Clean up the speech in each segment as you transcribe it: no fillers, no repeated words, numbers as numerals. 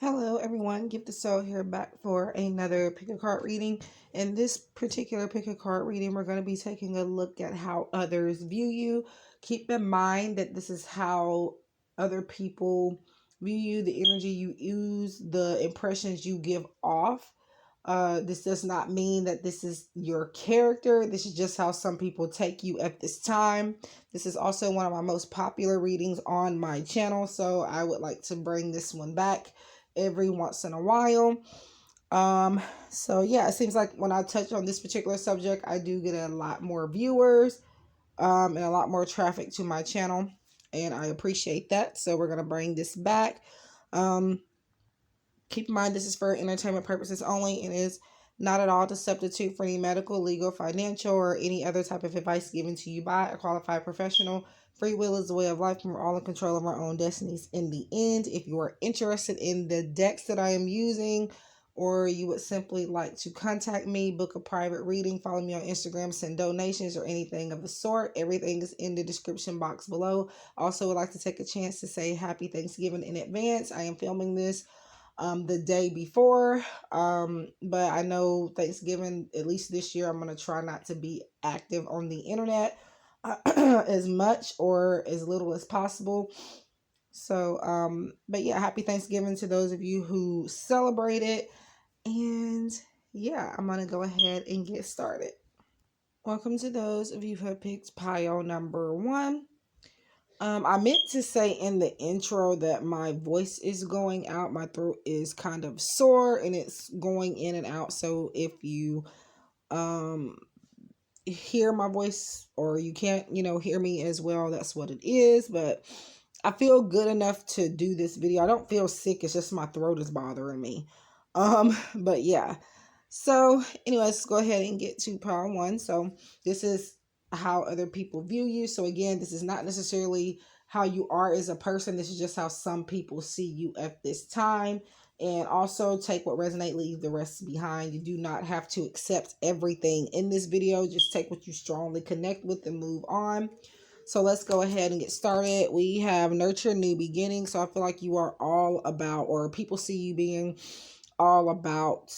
Hello everyone, GiftedSoul here back for another pick a card reading. In this particular pick a card reading, we're going to be taking a look at how others view you. Keep in mind that this is how other people view you, the energy you use, the impressions you give off. This does not mean that this is your character. This is just how some people take you at this time. This is also one of my most popular readings on my channel, so I would like to bring this one back every once in a while. So yeah, it seems like when I touch on this particular subject, I do get a lot more viewers, and a lot more traffic to my channel, and I appreciate that. So we're gonna bring this back. Keep in mind this is for entertainment purposes only and is not at all to substitute for any medical, legal, financial, or any other type of advice given to you by a qualified professional. Free will is the way of life, and we're all in control of our own destinies in the end. If you are interested in the decks that I am using, or you would simply like to contact me, book a private reading, follow me on Instagram, send donations, or anything of the sort, everything is in the description box below. Also would like to take a chance to say happy Thanksgiving in advance. I am filming this the day before, but I know Thanksgiving, at least this year, I'm going to try not to be active on the internet as much or as little as possible. So but yeah, happy Thanksgiving to those of you who celebrate it. And yeah, I'm going to go ahead and get started. Welcome to those of you who have picked pile number 1. I meant to say in the intro that my voice is going out. My throat is kind of sore and it's going in and out. So if you hear my voice or you can't, hear me as well, that's what it is. But I feel good enough to do this video. I don't feel sick. It's just my throat is bothering me. But yeah. So anyways, let's go ahead and get to part 1. So this is how other people view you. So again, this is not necessarily how you are as a person. This is just how some people see you at this time. And also take what resonates, leave the rest behind. You do not have to accept everything in this video. Just take what you strongly connect with and move on. So let's go ahead and get started. We have nurture new beginnings. So I feel like you are all about, or people see you being all about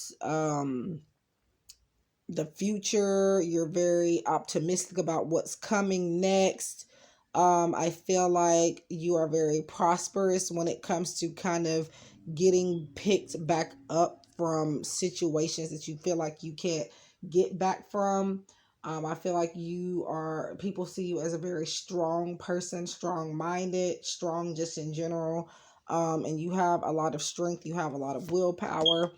the future. You're very optimistic about what's coming next. I feel like you are very prosperous when it comes to kind of getting picked back up from situations that you feel like you can't get back from. I feel like people see you as a very strong person, strong-minded, strong just in general. And you have a lot of strength. You have a lot of willpower.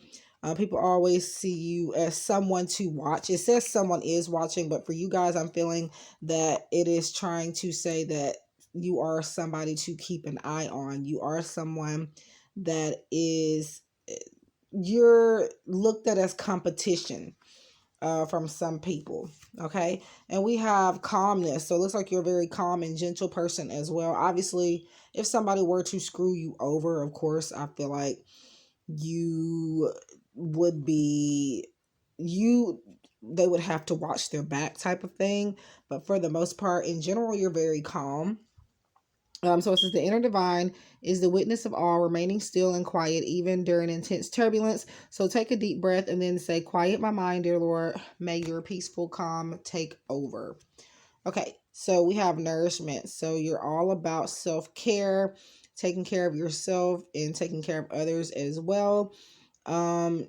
People always see you as someone to watch. It says someone is watching, but for you guys, I'm feeling that it is trying to say that you are somebody to keep an eye on. You are someone that you're looked at as competition from some people. Okay. And we have calmness. So it looks like you're a very calm and gentle person as well. Obviously, if somebody were to screw you over, of course, I feel like you would be they would have to watch their back type of thing. But for the most part, in general, you're very calm. So it says the inner divine is the witness of all, remaining still and quiet even during intense turbulence. So take a deep breath and then say, quiet my mind, dear Lord. May your peaceful calm take over. Okay, so we have nourishment. So you're all about self-care, taking care of yourself and taking care of others as well.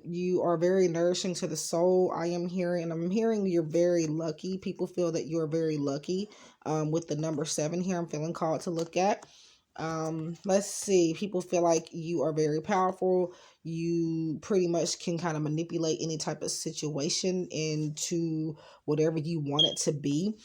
You are very nourishing to the soul. I'm hearing you're very lucky. People feel that you're very lucky. With the number 7 here, I'm feeling called to look at. Let's see. People feel like you are very powerful. You pretty much can kind of manipulate any type of situation into whatever you want it to be.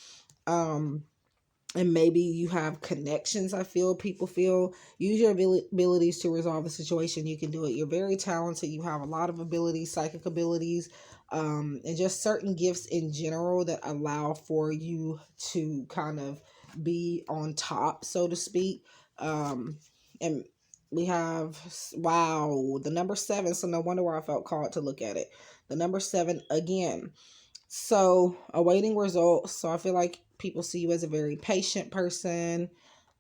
And maybe you have connections. People feel use your abilities to resolve the situation. You can do it. You're very talented. You have a lot of abilities, psychic abilities, and just certain gifts in general that allow for you to kind of be on top, so to speak. And we have, wow, the number 7. So no wonder why I felt called to look at it. The number 7 again. So awaiting results. So I feel like people see you as a very patient person.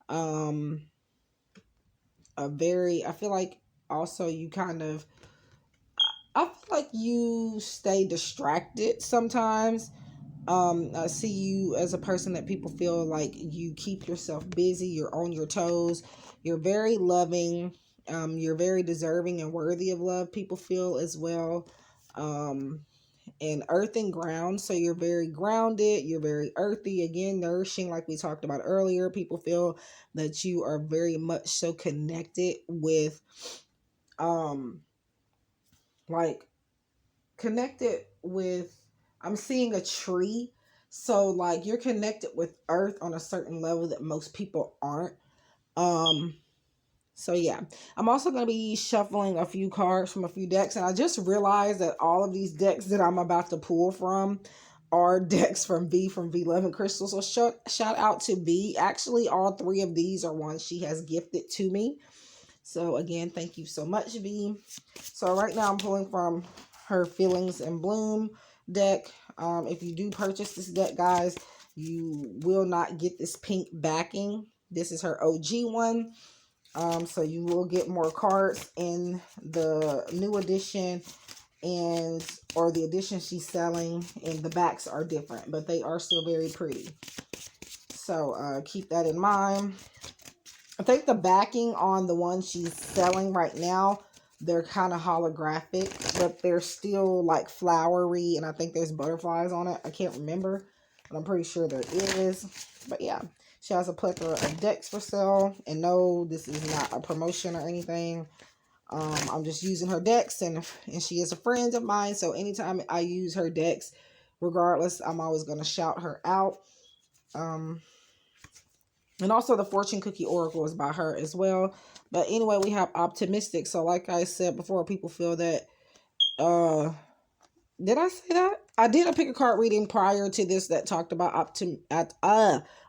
I feel like also you kind of, I feel like you stay distracted sometimes. I see you as a person that people feel like you keep yourself busy, you're on your toes, you're very loving, you're very deserving and worthy of love, people feel as well. And earth and ground, so you're very grounded, you're very earthy, again, nourishing, like we talked about earlier. People feel that you are very much so connected with, like, connected with, I'm seeing a tree. So like you're connected with earth on a certain level that most people aren't. Um so yeah. I'm also going to be shuffling a few cards from a few decks, and I just realized that all of these decks that I'm about to pull from are decks from V11 Crystal. So shout out to V. Actually, all three of these are ones she has gifted to me. So again, thank you so much, V. So right now I'm pulling from her Feelings in Bloom deck. If you do purchase this deck, guys, you will not get this pink backing. This is her OG one. So you will get more cards in the new edition, or the edition she's selling, and the backs are different, but they are still very pretty. So keep that in mind. I think the backing on the one she's selling right now, they're kind of holographic, but they're still like flowery, and I think there's butterflies on it. I can't remember, but I'm pretty sure there is. But yeah, she has a plethora of decks for sale, and no, this is not a promotion or anything. I'm just using her decks, and she is a friend of mine, so anytime I use her decks, regardless, I'm always going to shout her out. And also the Fortune Cookie Oracle is by her as well. But anyway, we have Optimistic. So like I said before, people feel that, did I say that? I did a pick a card reading prior to this that talked about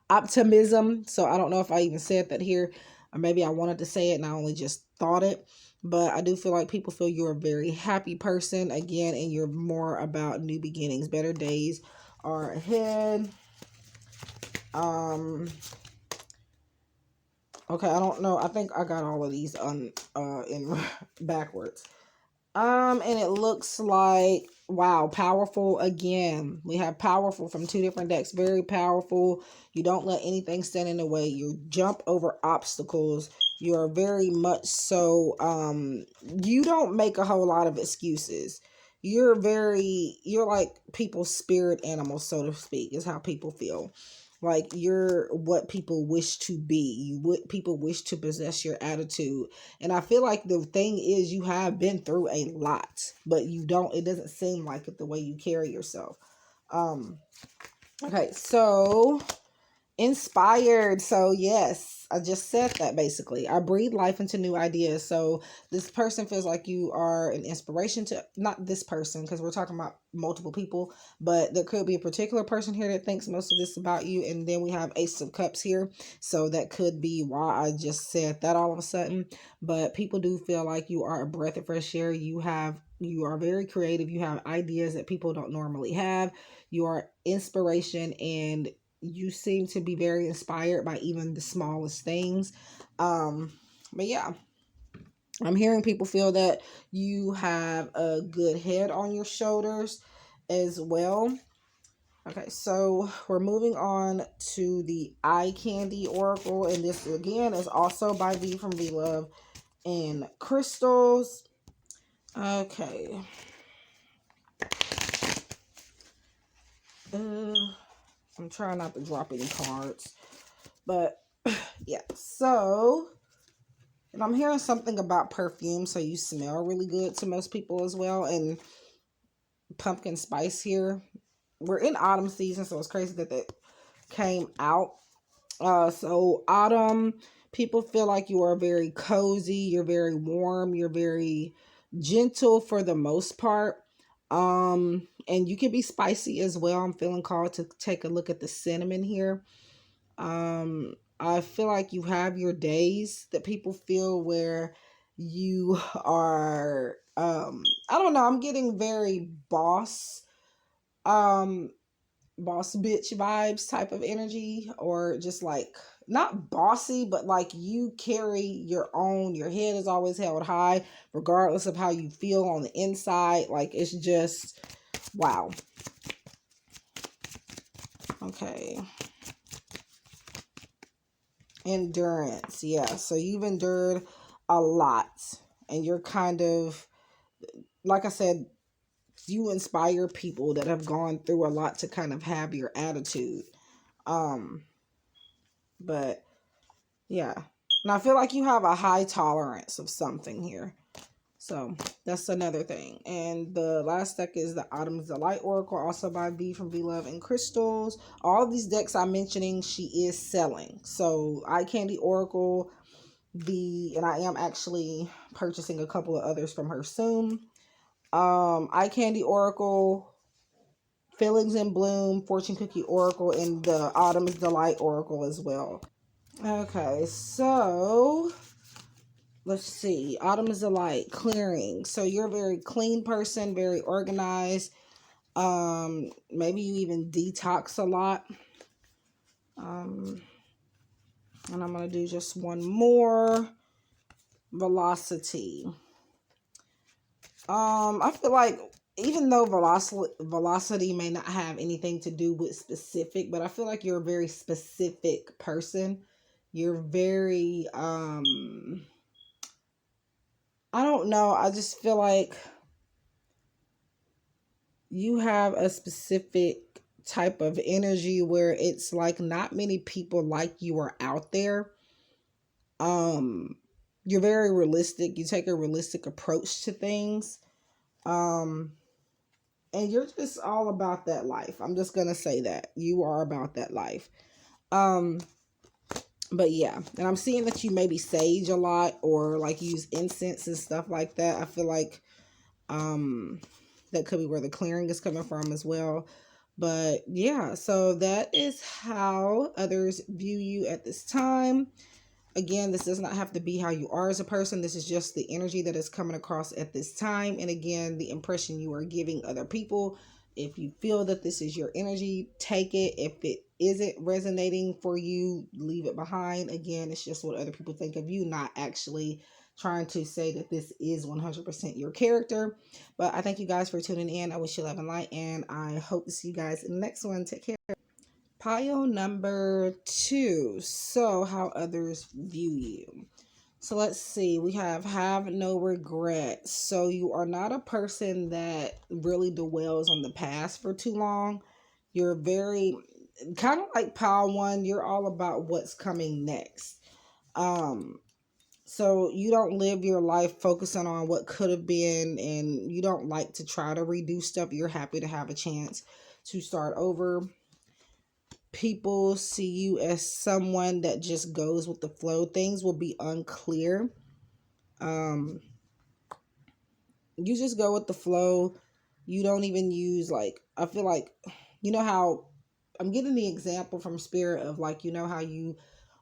optimism. So I don't know if I even said that here, or maybe I wanted to say it and I only just thought it. But I do feel like people feel you're a very happy person again, and you're more about new beginnings. Better days are ahead. Okay, I don't know. I think I got all of these in backwards. And it looks like, wow, powerful again. We have powerful from two different decks. Very powerful. You don't let anything stand in the way. You jump over obstacles. You are very much so, you don't make a whole lot of excuses. You're like people's spirit animal, so to speak, is how people feel. Like you're what people wish to be. People wish to possess your attitude. And I feel like the thing is, you have been through a lot, but it doesn't seem like it the way you carry yourself. Okay, so inspired. So yes, I just said that basically. I breathe life into new ideas. So this person feels like you are an inspiration to, not this person, because we're talking about multiple people, but there could be a particular person here that thinks most of this about you. And then we have Ace of Cups here. So that could be why I just said that all of a sudden. But people do feel like you are a breath of fresh air. You are very creative. You have ideas that people don't normally have. You are inspiration, and you seem to be very inspired by even the smallest things. But yeah, I'm hearing people feel that you have a good head on your shoulders as well. Okay, so we're moving on to the Eye Candy Oracle, and this again is also by V from V Love and Crystals. Okay. I'm trying not to drop any cards, but yeah, so, and I'm hearing something about perfume, so you smell really good to most people as well, and pumpkin spice here. We're in autumn season, so it's crazy that came out. So autumn, people feel like you are very cozy, you're very warm, you're very gentle for the most part. And you can be spicy as well. I'm feeling called to take a look at the cinnamon here. I feel like you have your days that people feel where you are, I don't know, I'm getting very boss bitch vibes type of energy, or just like not bossy, but like you carry your head is always held high, regardless of how you feel on the inside. Like, it's just, wow. Okay. Endurance. Yeah. So you've endured a lot, and you're kind of, like I said, you inspire people that have gone through a lot to kind of have your attitude. But yeah. And I feel like you have a high tolerance of something here. So that's another thing. And the last deck is the Autumn's Delight Oracle, also by V from V Love and Crystals. All of these decks I'm mentioning, she is selling. So Eye Candy Oracle, and I am actually purchasing a couple of others from her soon. Eye Candy Oracle, Feelings in Bloom, Fortune Cookie Oracle, and the Autumn's Delight Oracle as well. Okay, so let's see. Autumn's Delight, clearing. So you're a very clean person, very organized. Maybe you even detox a lot. And I'm going to do just one more. Velocity. I feel like even though velocity may not have anything to do with specific, but I feel like you're a very specific person. You're very, I don't know. I just feel like you have a specific type of energy where it's like not many people like you are out there. You're very realistic. You take a realistic approach to things. And you're just all about that life. I'm just going to say that. You are about that life. But yeah, and I'm seeing that you maybe sage a lot or like use incense and stuff like that. I feel like that could be where the clearing is coming from as well. But yeah, so that is how others view you at this time. Again, this does not have to be how you are as a person. This is just the energy that is coming across at this time. And again, the impression you are giving other people. If you feel that this is your energy, take it. If it isn't resonating for you, leave it behind. Again, it's just what other people think of you, not actually trying to say that this is 100% your character. But I thank you guys for tuning in. I wish you love and light, and I hope to see you guys in the next one. Take care. Pile number 2. So, how others view you. So, let's see. We have no regrets. So, you are not a person that really dwells on the past for too long. You're very, kind of like pile 1, you're all about what's coming next. So, you don't live your life focusing on what could have been, and you don't like to try to redo stuff. You're happy to have a chance to start over. People see you as someone that just goes with the flow. Things will be unclear. You just go with the flow. You don't even use, like, I feel like, you know how I'm getting the example from Spirit of, like, you know how you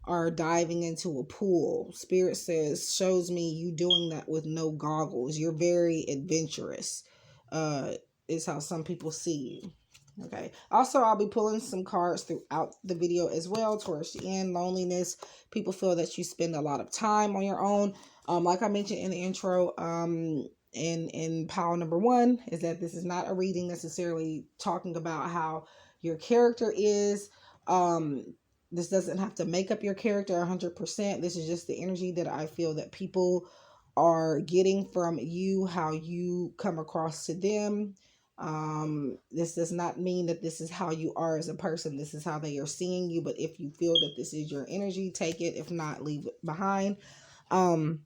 are diving into a pool. Spirit shows me you doing that with no goggles. You're very adventurous. Is how some people see you. Okay. Also, I'll be pulling some cards throughout the video as well. Towards the end, loneliness. People feel that you spend a lot of time on your own. Like I mentioned in the intro, in pile number 1, is that this is not a reading necessarily talking about how your character is. This doesn't have to make up your character 100%. This is just the energy that I feel that people are getting from you, how you come across to them. This does not mean that this is how you are as a person. This is how they are seeing you. But if you feel that this is your energy, take it. If not, leave it behind. When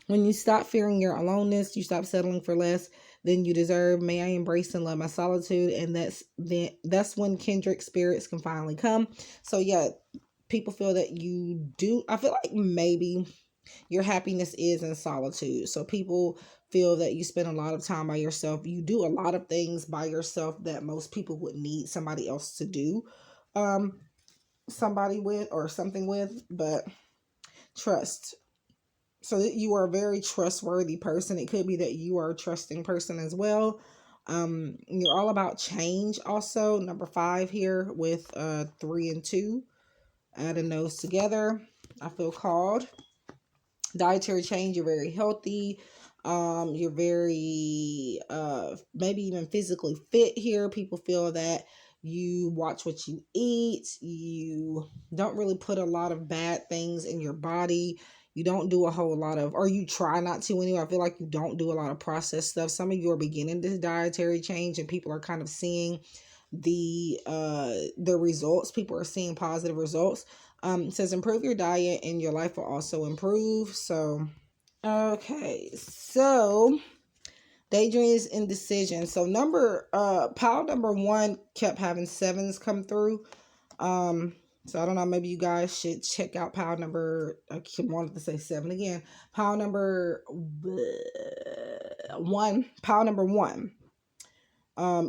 you stop fearing your aloneness, you stop settling for less than you deserve. May I embrace and love my solitude. And that's when kindred spirits can finally come. So yeah, people feel that you do. I feel like maybe your happiness is in solitude. So people feel that you spend a lot of time by yourself. You do a lot of things by yourself that most people would need somebody else to do somebody with or something with. But trust. So that you are a very trustworthy person. It could be that you are a trusting person as well. You're all about change also. Number 5 here with 3 and 2. Adding those together, I feel called. Dietary change, you're very healthy. You're very maybe even physically fit here. People feel that you watch what you eat. You don't really put a lot of bad things in your body. You don't do a whole lot of, or you try not to anyway. I feel like you don't do a lot of processed stuff. Some of you are beginning this dietary change and people are kind of seeing the results. People are seeing positive results. It says improve your diet and your life will also improve. So okay, so daydreams, indecision. So pile number 1 kept having 7s come through. So I don't know, maybe you guys should check out pile number, I wanted to say 7 again. Pile number 1, pile number 1.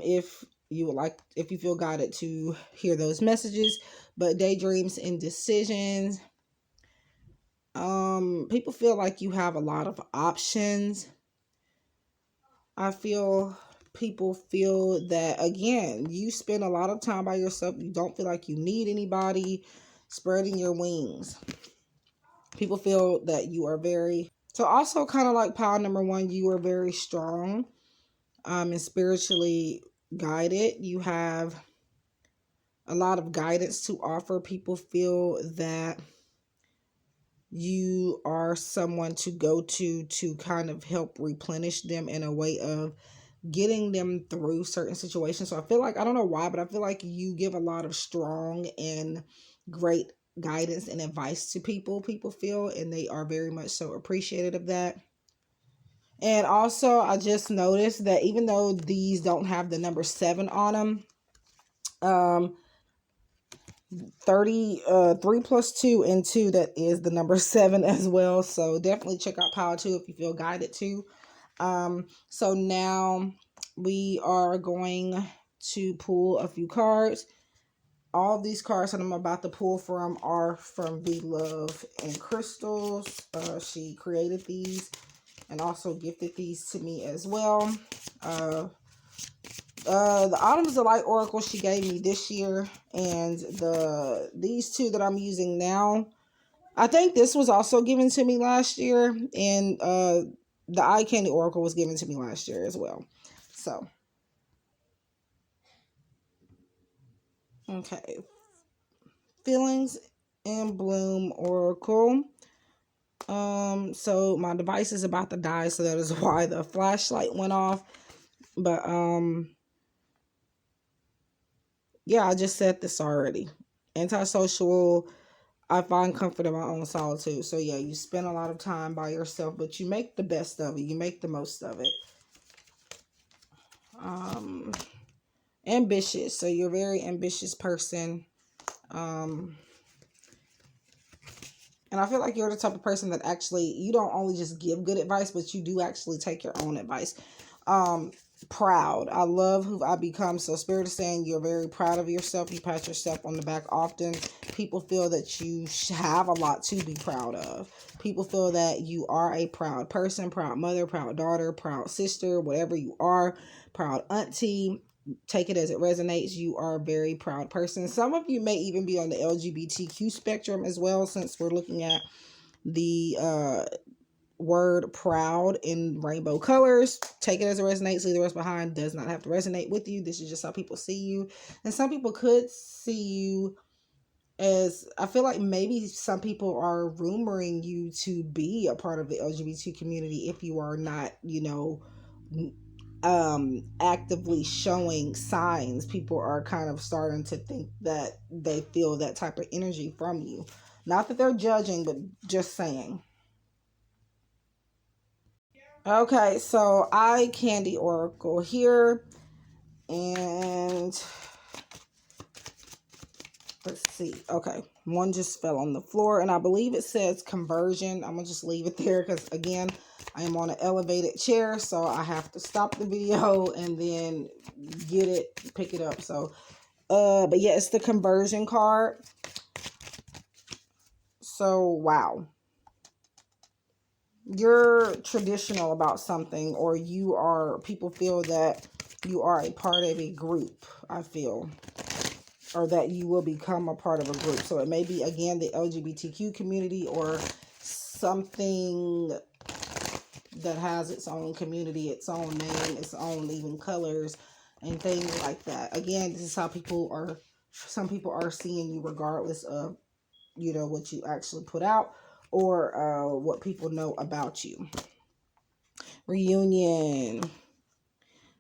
If you would like, if you feel guided to hear those messages. But daydreams, indecisions. People feel like you have a lot of options. I feel people feel that, again, you spend a lot of time by yourself. You don't feel like you need anybody. Spreading your wings. People feel that you are very, so also kind of like pile number 1, you are very strong and spiritually guided. You have a lot of guidance to offer. People feel that you are someone to go to kind of help replenish them in a way of getting them through certain situations. So I feel like, I don't know why, but I feel like you give a lot of strong and great guidance and advice to people feel, and they are very much so appreciative of that. And also, I just noticed that even though these don't have the number 7 on them, 3 plus 2 and 2, that is the number 7 as well. So definitely check out pile 2 if you feel guided to. So now we are going to pull a few cards. All of these cards that I'm about to pull from are from V Love and Crystals. She created these and also gifted these to me as well. The Autumn is a Light Oracle she gave me this year, and these 2 that I'm using now, I think this was also given to me last year, and the Eye Candy Oracle was given to me last year as well. So, okay. Feelings in Bloom Oracle. So my device is about to die, so that is why the flashlight went off. But, yeah, I just said this already. Antisocial. I find comfort in my own solitude. So, yeah, you spend a lot of time by yourself, but you make the best of it. You make the most of it. Ambitious. So, you're a very ambitious person. And I feel like you're the type of person that actually, you don't only just give good advice, but you do actually take your own advice. Proud. I love who I become. So Spirit is saying you're very proud of yourself. You pat yourself on the back often. People feel that you have a lot to be proud of. People feel that you are a proud person, proud mother, proud daughter, proud sister, whatever you are, proud auntie. Take it as it resonates. You are a very proud person. Some of you may even be on the LGBTQ spectrum as well, since we're looking at the word proud in rainbow colors. Take it as it resonates. Leave the rest behind. Does not have to resonate with you. This is just how people see you. And some people could see you as, I feel like maybe some people are rumoring you to be a part of the LGBT community if you are not, actively showing signs. People are kind of starting to think that they feel that type of energy from you. Not that they're judging, but just saying. Okay, so Eye Candy Oracle here, and let's see. Okay, one just fell on the floor, and I believe it says conversion. I'm gonna just leave it there because, again, I am on an elevated chair, so I have to stop the video and then pick it up. So, but yeah, it's the conversion card. So, wow. You're traditional about something, or people feel that you are a part of a group, I feel. or that you will become a part of a group. So it may be, again, the LGBTQ community or something that has its own community, its own name, its own even colors and things like that. Again, this is how some people are seeing you regardless of, you know, what you actually put out or what people know about you. Reunion.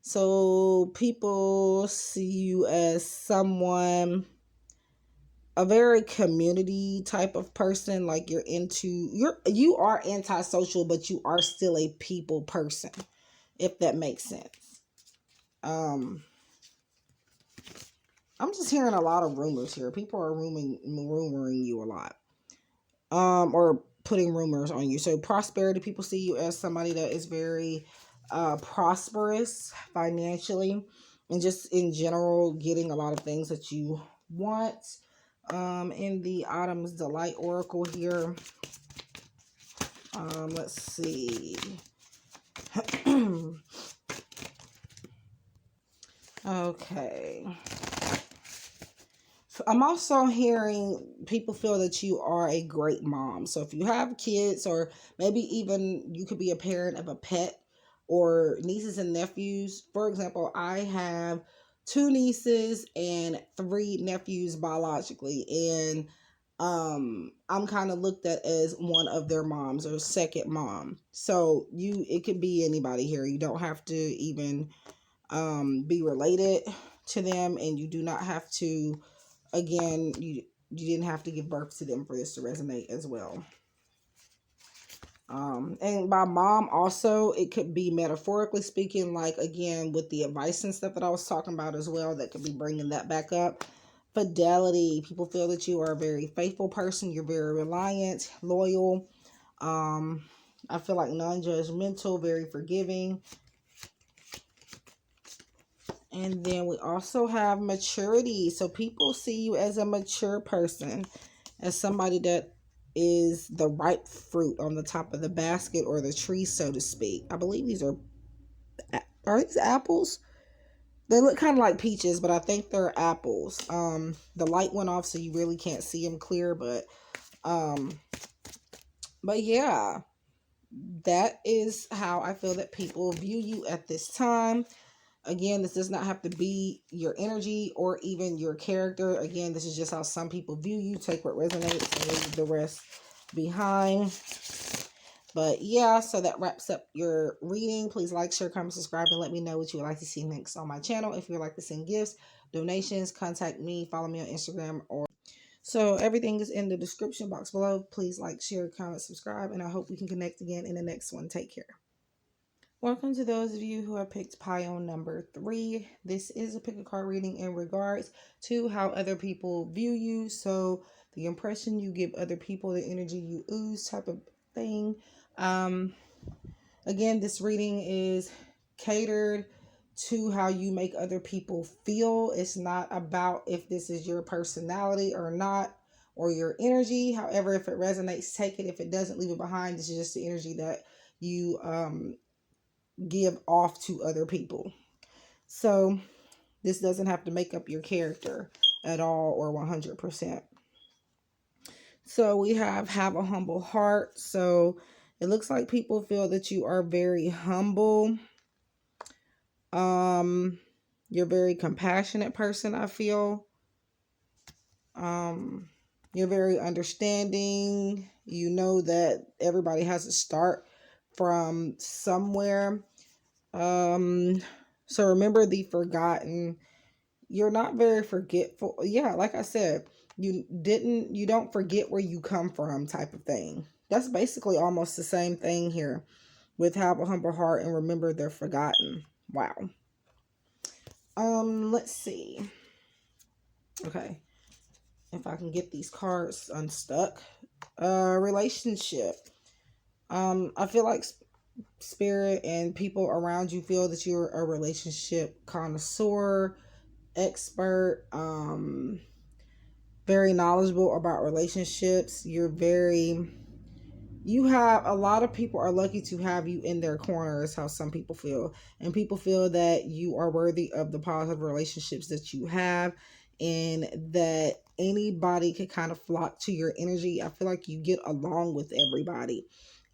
So people see you as someone, a very community type of person. Like you are antisocial, but you are still a people person, if that makes sense. I'm just hearing a lot of rumors here. People are rumoring you a lot. Or putting rumors on you. So prosperity, people see you as somebody that is very prosperous financially and just in general getting a lot of things that you want. In the Autumn's Delight Oracle here, let's see. Okay. I'm also hearing people feel that you are a great mom. So if you have kids, or maybe even you could be a parent of a pet or nieces and nephews. For example, I have 2 nieces and 3 nephews biologically, and I'm kind of looked at as one of their moms or second mom. So it could be anybody here. You don't have to even be related to them, and you do not have to. Again, you didn't have to give birth to them for this to resonate as well. And by mom also, it could be metaphorically speaking, like again with the advice and stuff that I was talking about as well, that could be bringing that back up. Fidelity, people feel that you are a very faithful person. You're very reliant, loyal. I feel like non-judgmental, very forgiving. And then we also have maturity. So people see you as a mature person, as somebody that is the ripe fruit on the top of the basket or the tree, so to speak. I believe these are these apples? They look kind of like peaches, but I think they're apples. The light went off, so you really can't see them clear, but yeah, that is how I feel that people view you at this time. Again, this does not have to be your energy or even your character. Again, this is just how some people view you. Take what resonates and leave the rest behind. But yeah, so that wraps up your reading. Please like, share, comment, subscribe, and let me know what you would like to see next on my channel. If you would like to send gifts, donations, contact me, follow me on Instagram. So everything is in the description box below. Please like, share, comment, subscribe, and I hope we can connect again in the next one. Take care. Welcome to those of you who have picked pile number 3. This is a pick a card reading in regards to how other people view you. So the impression you give other people, the energy you ooze type of thing. Again, this reading is catered to how you make other people feel. It's not about if this is your personality or not, or your energy. However, if it resonates, take it. If it doesn't, leave it behind. This is just the energy that you give off to other people. So this doesn't have to make up your character at all or 100%. So we have a humble heart. So it looks like people feel that you are very humble. You're a very compassionate person, I feel. You're very understanding. You know that everybody has to start from somewhere. So remember the forgotten. You're not very forgetful. Yeah, like I said, you don't forget where you come from type of thing. That's basically almost the same thing here with have a humble heart and remember they're forgotten. Wow. Let's see. Okay. If I can get these cards unstuck. Relationship. I feel like spirit and people around you feel that you're a relationship connoisseur, expert, very knowledgeable about relationships. You have a lot of people are lucky to have you in their corner, is how some people feel. And people feel that you are worthy of the positive relationships that you have. and that anybody could kind of flock to your energy. I feel like you get along with everybody.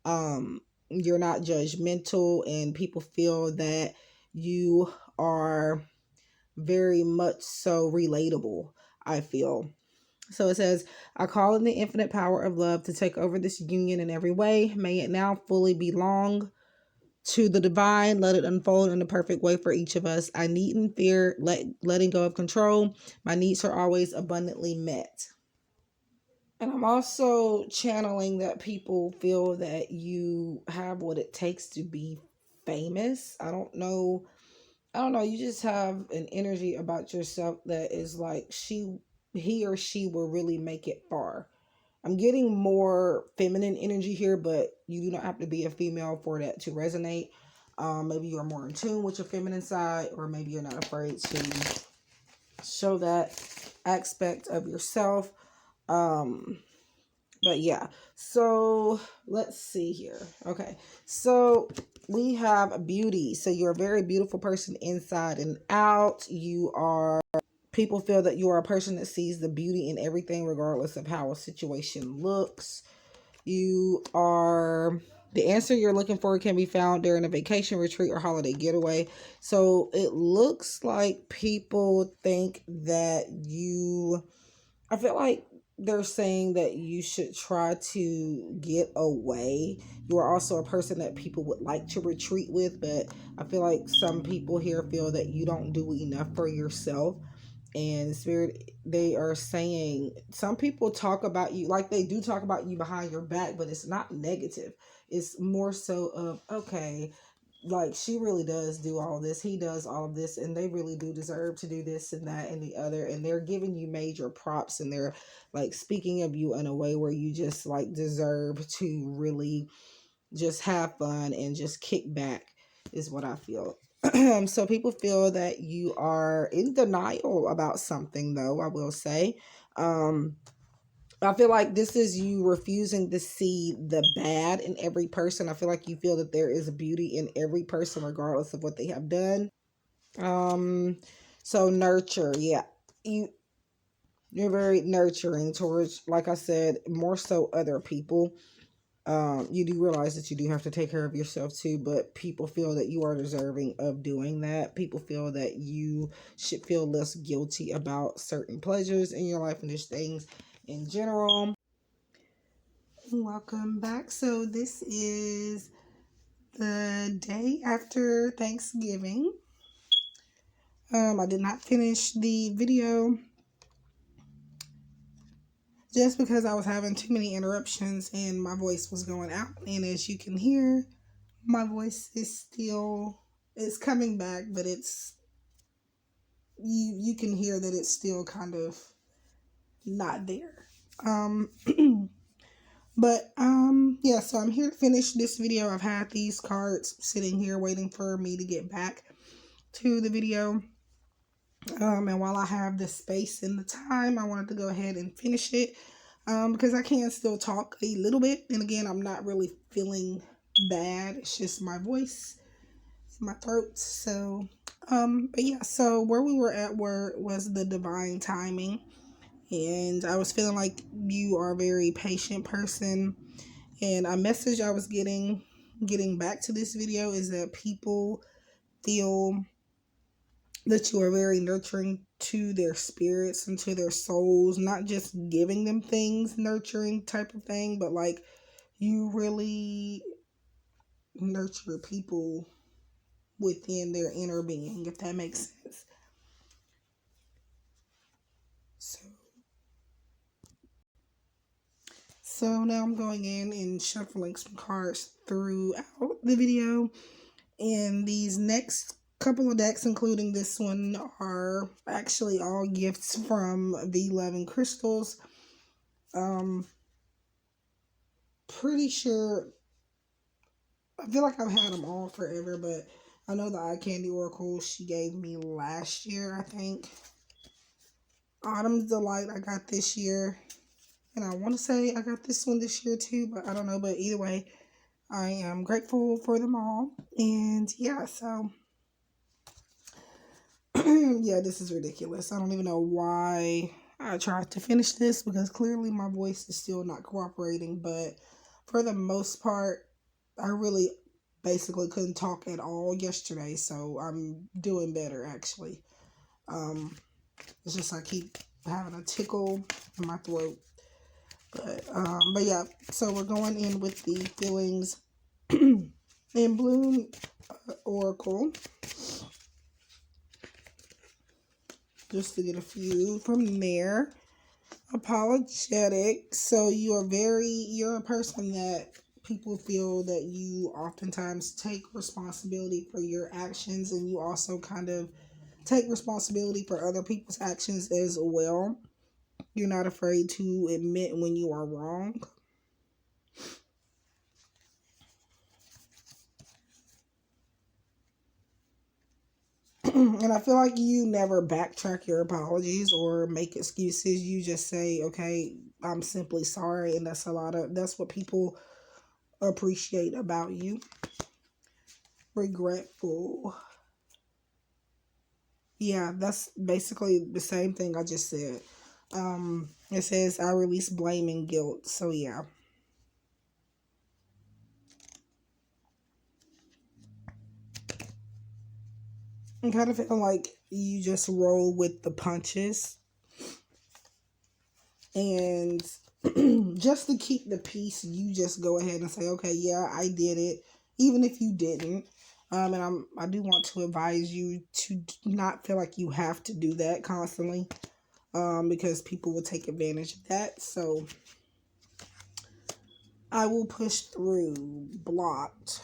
You're not judgmental, and people feel that you are very much so relatable, I feel. So it says, I call in the infinite power of love to take over this union in every way. May it now fully belong to the divine. Let it unfold in the perfect way for each of us. I needn't fear letting go of control. My needs are always abundantly met. And I'm also channeling that people feel that you have what it takes to be famous. I don't know. You just have an energy about yourself that is like he or she will really make it far. I'm getting more feminine energy here, but you do not have to be a female for that to resonate. Maybe you're more in tune with your feminine side, or maybe you're not afraid to show that aspect of yourself. But yeah, so let's see here. Okay, so we have beauty. So you're a very beautiful person inside and out. People feel that you are a person that sees the beauty in everything, regardless of how a situation looks. You are the answer you're looking for can be found during a vacation, retreat, or holiday getaway. So it looks like people think that I feel like they're saying that you should try to get away. You are also a person that people would like to retreat with, but I feel like some people here feel that you don't do enough for yourself. And spirit, they are saying, some people talk about you, like they do talk about you behind your back, but it's not negative. It's more so of, okay, like she really does do all this, he does all of this, and they really do deserve to do this and that and the other, and they're giving you major props, and they're like speaking of you in a way where you just like deserve to really just have fun and just kick back, is what I feel. So people feel that you are in denial about something, though, I will say. I feel like this is you refusing to see the bad in every person. I feel like you feel that there is beauty in every person, regardless of what they have done. So nurture, yeah. You're very nurturing towards, like I said, more so other people. You do realize that you do have to take care of yourself too, but people feel that you are deserving of doing that. People feel that you should feel less guilty about certain pleasures in your life and just things in general. Welcome back. So this is the day after Thanksgiving. I did not finish the video just because I was having too many interruptions and my voice was going out. And as you can hear, my voice is coming back, but it's, you can hear that it's still kind of not there. But yeah, so I'm here to finish this video. I've had these cards sitting here waiting for me to get back to the video. And while I have the space and the time, I wanted to go ahead and finish it. Because I can still talk a little bit. And again, I'm not really feeling bad. It's just my voice, my throat. So, but yeah, so where we were at was the divine timing. And I was feeling like you are a very patient person. And a message I was getting back to this video is that people feel that you are very nurturing to their spirits and to their souls, not just giving them things, nurturing type of thing, but like you really nurture people within their inner being, if that makes sense. So now I'm going in and shuffling some cards throughout the video. And these next couple of decks, including this one, are actually all gifts from the Loving Crystals. Pretty sure, I feel like I've had them all forever, but I know the Eye Candy Oracle she gave me last year, I think. Autumn's Delight I got this year. And I want to say I got this one this year too, but I don't know. But either way, I am grateful for them all. And yeah, so Yeah, this is ridiculous. I don't even know why I tried to finish this, because clearly my voice is still not cooperating. But for the most part, I really basically couldn't talk at all yesterday, so I'm doing better actually. It's just I keep having a tickle in my throat. But yeah, so we're going in with the feelings in Bloom Oracle, just to get a few from there. Apologetic. So you're a person that people feel that you oftentimes take responsibility for your actions, and you also kind of take responsibility for other people's actions as well. You're not afraid to admit when you are wrong. And I feel like you never backtrack your apologies or make excuses. You just say, okay, I'm simply sorry. And that's what people appreciate about you. Regretful. Yeah, that's basically the same thing I just said. It says I release blame and guilt. So yeah. I'm kind of feeling like you just roll with the punches. And just to keep the peace, you just go ahead and say, okay, yeah, I did it, even if you didn't. And I do want to advise you to not feel like you have to do that constantly, because people will take advantage of that. So I will push through. Blocked.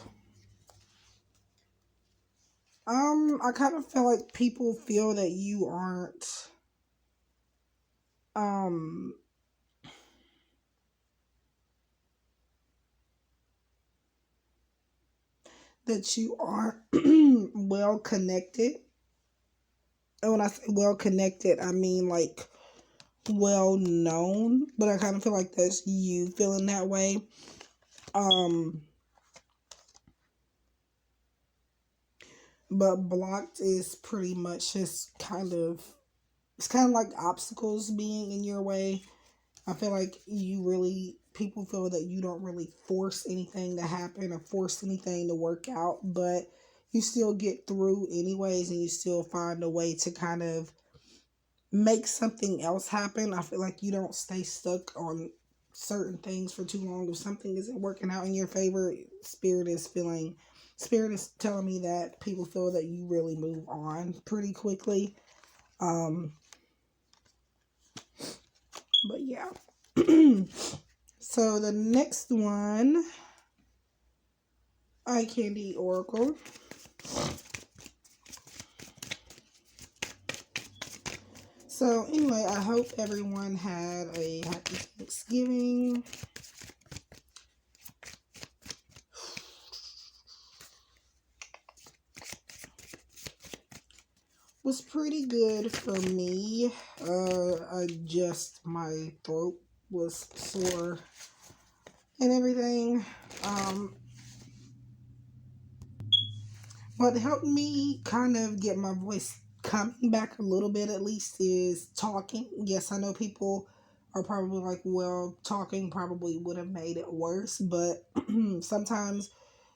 I kind of feel like people feel that you aren't, that you aren't well connected. And when I say well connected, I mean like well known. But I kind of feel like that's you feeling that way. But blocked is pretty much just it's kind of like obstacles being in your way. I feel like people feel that you don't really force anything to happen or force anything to work out, but you still get through anyways, and you still find a way to kind of make something else happen. I feel like you don't stay stuck on certain things for too long. If something isn't working out in your favor, Spirit is telling me that people feel that you really move on pretty quickly. But yeah. So the next one, Eye Candy Oracle. So anyway, I hope everyone had a happy Thanksgiving. Was pretty good for me. My throat was sore and everything. What helped me kind of get my voice coming back a little bit, at least, is talking. Yes, I know people are probably like, well, talking probably would have made it worse, but sometimes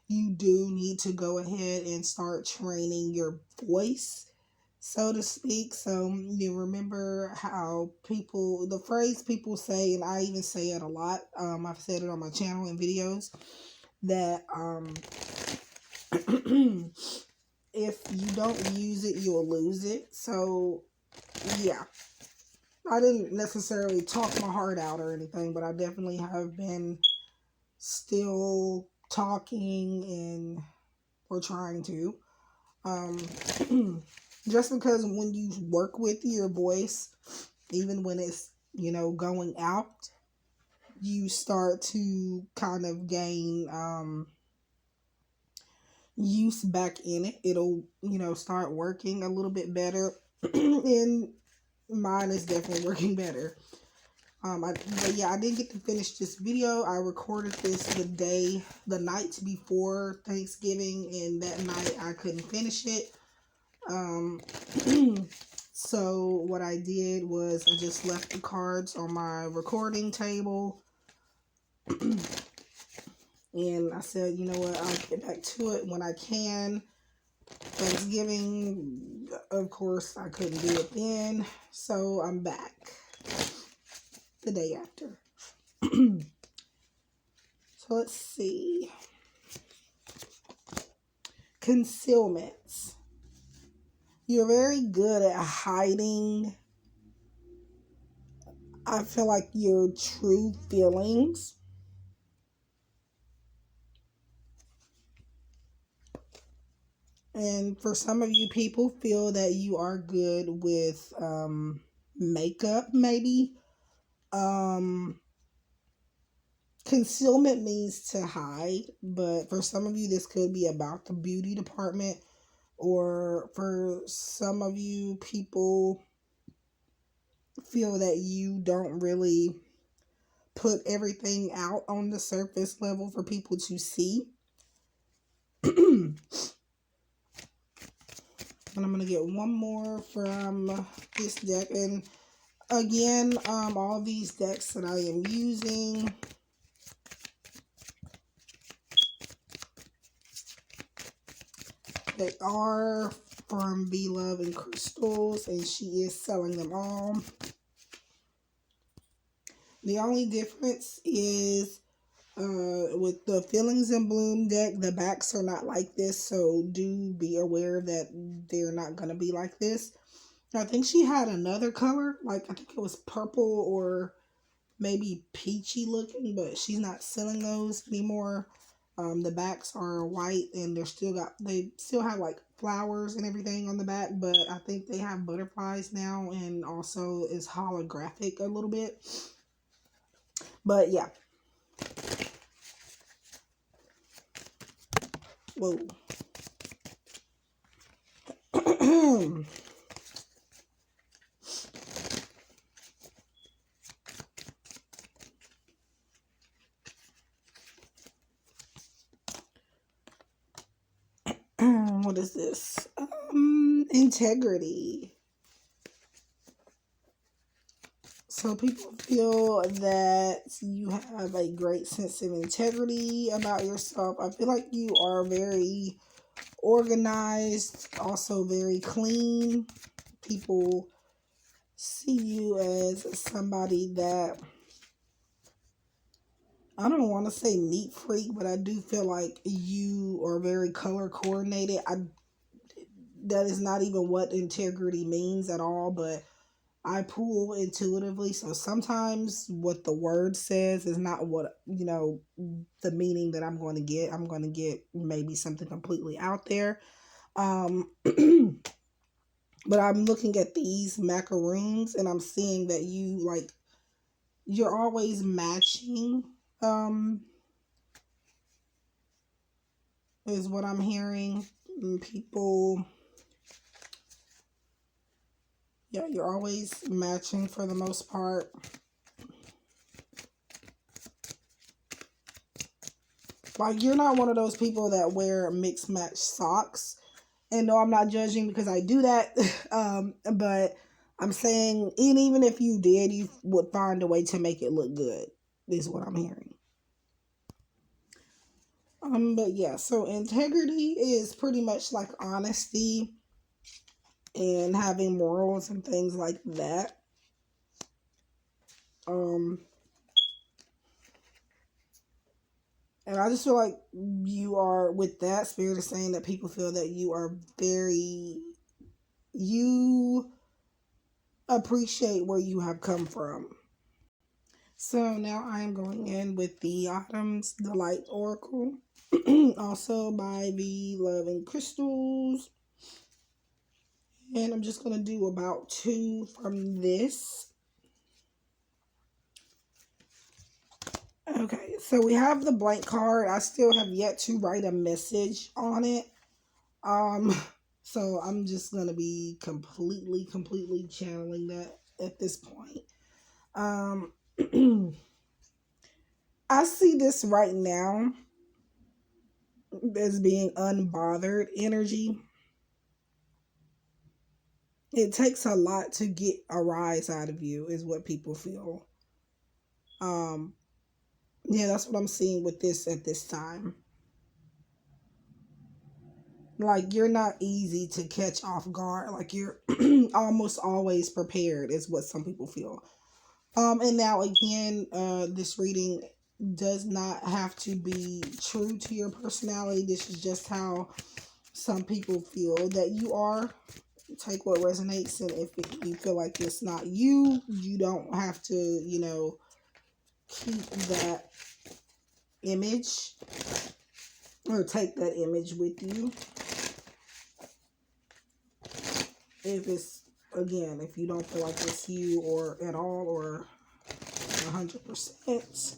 you do need to go ahead and start training your voice, so to speak. So you remember how the phrase people say, and I even say it a lot, I've said it on my channel and videos, that if you don't use it, you'll lose it. So yeah, I didn't necessarily talk my heart out or anything, but I definitely have been still talking or trying to. Just because when you work with your voice, even when it's, going out, you start to kind of gain use back in it. It'll, start working a little bit better. And mine is definitely working better. But yeah, I didn't get to finish this video. I recorded this the night before Thanksgiving, and that night I couldn't finish it. So what I did was I just left the cards on my recording table. And I said, you know what, I'll get back to it when I can. Thanksgiving, of course, I couldn't do it then. So I'm back the day after. So let's see. Concealments. You're very good at hiding, I feel like, your true feelings. And for some of you, people feel that you are good with makeup, maybe. Concealment means to hide, but for some of you, this could be about the beauty department. Or for some of you, people feel that you don't really put everything out on the surface level for people to see. And I'm going to get one more from this deck. And again, all these decks that I am using, they are from Be Love and Crystals, and she is selling them all. The only difference is with the Feelings in Bloom deck, the backs are not like this, so do be aware that they're not going to be like this. I think she had another color, like I think it was purple or maybe peachy looking, but she's not selling those anymore. The backs are white, and they still have like flowers and everything on the back, but I think they have butterflies now, and also is holographic a little bit. But yeah. Whoa. What is this? Integrity. So people feel that you have a great sense of integrity about yourself. I feel like you are very organized, also very clean. People see you as somebody that, I don't want to say neat freak, but I do feel like you are very color coordinated. That is not even what integrity means at all, but I pull intuitively. So sometimes what the word says is not what, the meaning that I'm going to get. I'm going to get maybe something completely out there. But I'm looking at these macaroons, and I'm seeing that you're always matching, is what I'm hearing. People, yeah, you're always matching for the most part. Like, you're not one of those people that wear mixed match socks. And no, I'm not judging, because I do that. But I'm saying, and even if you did, you would find a way to make it look good, is what I'm hearing. But yeah, so integrity is pretty much like honesty and having morals and things like that. And I just feel like you are, with that, Spirit is saying that people feel that you appreciate where you have come from. So now I am going in with the Autumn's Delight Oracle, also by the Love and Crystals. And I'm just going to do about 2 from this. Okay, so we have the blank card. I still have yet to write a message on it. So I'm just going to be completely channeling that at this point. I see this right now as being unbothered energy. it takes a lot to get a rise out of you, is what people feel. Yeah, that's what I'm seeing with this at this time. Like, you're not easy to catch off guard. Like, you're almost always prepared, is what some people feel. And now again, this reading does not have to be true to your personality. This is just how some people feel that you are. Take what resonates, and if you feel like it's not you, you don't have to, keep that image or take that image with you. If it's, again, if you don't feel like it's you or at all or 100%.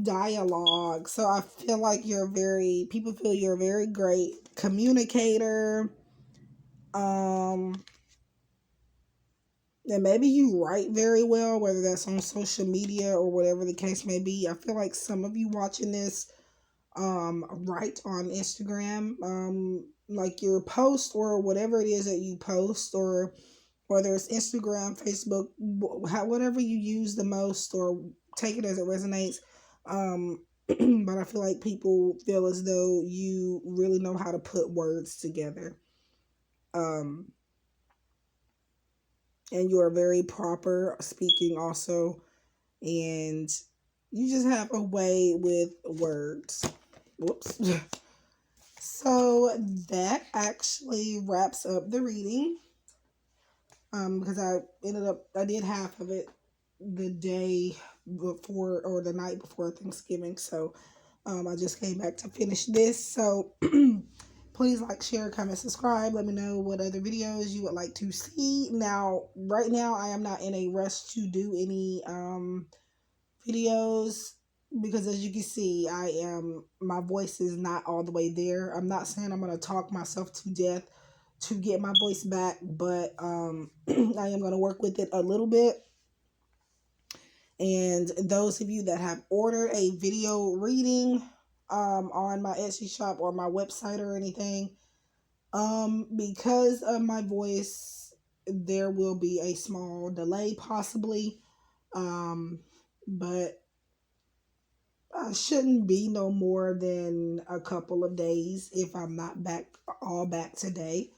Dialogue. So I feel like people feel you're a very great communicator. And maybe you write very well, whether that's on social media or whatever the case may be. I feel like some of you watching this write on Instagram, like your post or whatever it is that you post, or whether it's Instagram, Facebook, whatever you use the most, or take it as it resonates. But I feel like people feel as though you really know how to put words together. And you are very proper speaking also, and you just have a way with words. Whoops. So that actually wraps up the reading. Because I did half of it the day before or the night before Thanksgiving. So I just came back to finish this. So please like, share, comment, subscribe. Let me know what other videos you would like to see. Now, right now, I am not in a rush to do any videos, because as you can see, my voice is not all the way there. I'm not saying I'm going to talk myself to death to get my voice back, but I am going to work with it a little bit. And those of you that have ordered a video reading on my Etsy shop or my website or anything, because of my voice, there will be a small delay possibly, but shouldn't be no more than a couple of days if I'm not back today.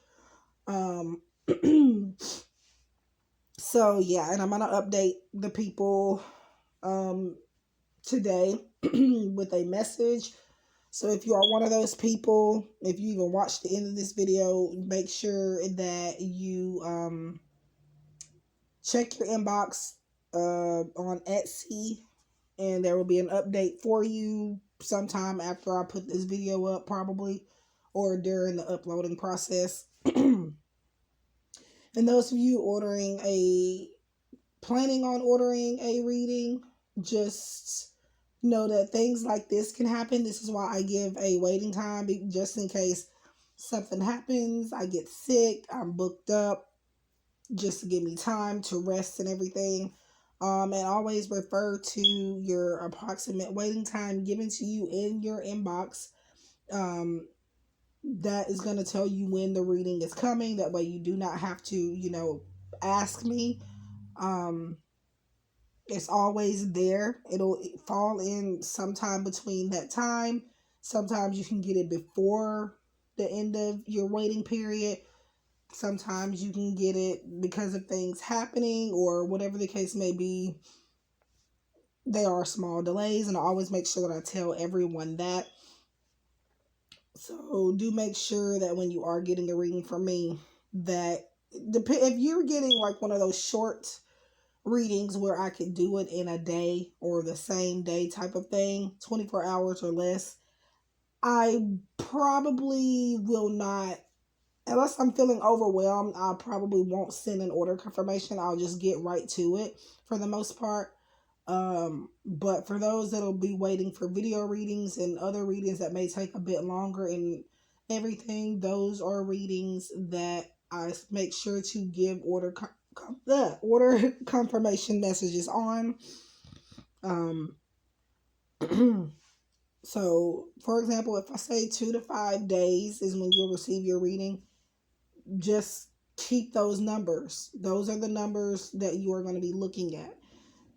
So yeah, and I'm gonna update the people today with a message. So if you are one of those people, if you even watch the end of this video, make sure that you check your inbox on Etsy, and there will be an update for you sometime after I put this video up, probably, or during the uploading process. And those of you planning on ordering a reading, just know that things like this can happen. This is why I give a waiting time, just in case something happens, I get sick, I'm booked up, just to give me time to rest and everything. And always refer to your approximate waiting time given to you in your inbox. That is going to tell you when the reading is coming. That way you do not have to, ask me. It's always there. It'll fall in sometime between that time. Sometimes you can get it before the end of your waiting period. Sometimes you can get it because of things happening or whatever the case may be. They are small delays, and I always make sure that I tell everyone that. So do make sure that when you are getting a reading from me, that if you're getting like one of those short readings where I could do it in a day or the same day type of thing, 24 hours or less, I probably will not, unless I'm feeling overwhelmed, I probably won't send an order confirmation. I'll just get right to it for the most part. But for those that'll be waiting for video readings and other readings that may take a bit longer and everything, those are readings that I make sure to give order confirmation messages on. So, for example, if I say 2 to 5 days is when you'll receive your reading, just keep those numbers. Those are the numbers that you are going to be looking at.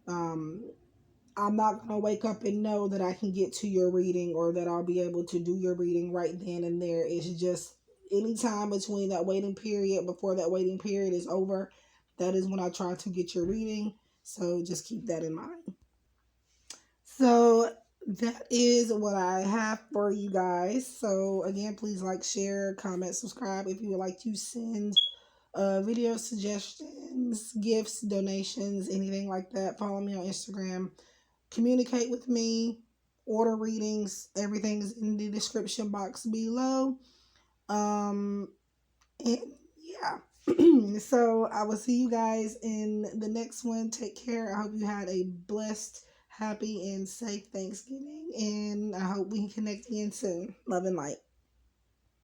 I'm not going to wake up and know that I can get to your reading or that I'll be able to do your reading right then and there. It's just any time between that waiting period, before that waiting period is over, that is when I try to get your reading. So just keep that in mind. So that is what I have for you guys. So again, please like, share, comment, subscribe if you would like to send video suggestions, gifts, donations, anything like that. Follow me on Instagram. Communicate with me. Order readings. Everything is in the description box below. And yeah. So I will see you guys in the next one. Take care. I hope you had a blessed, happy, and safe Thanksgiving. And I hope we can connect again soon. Love and light.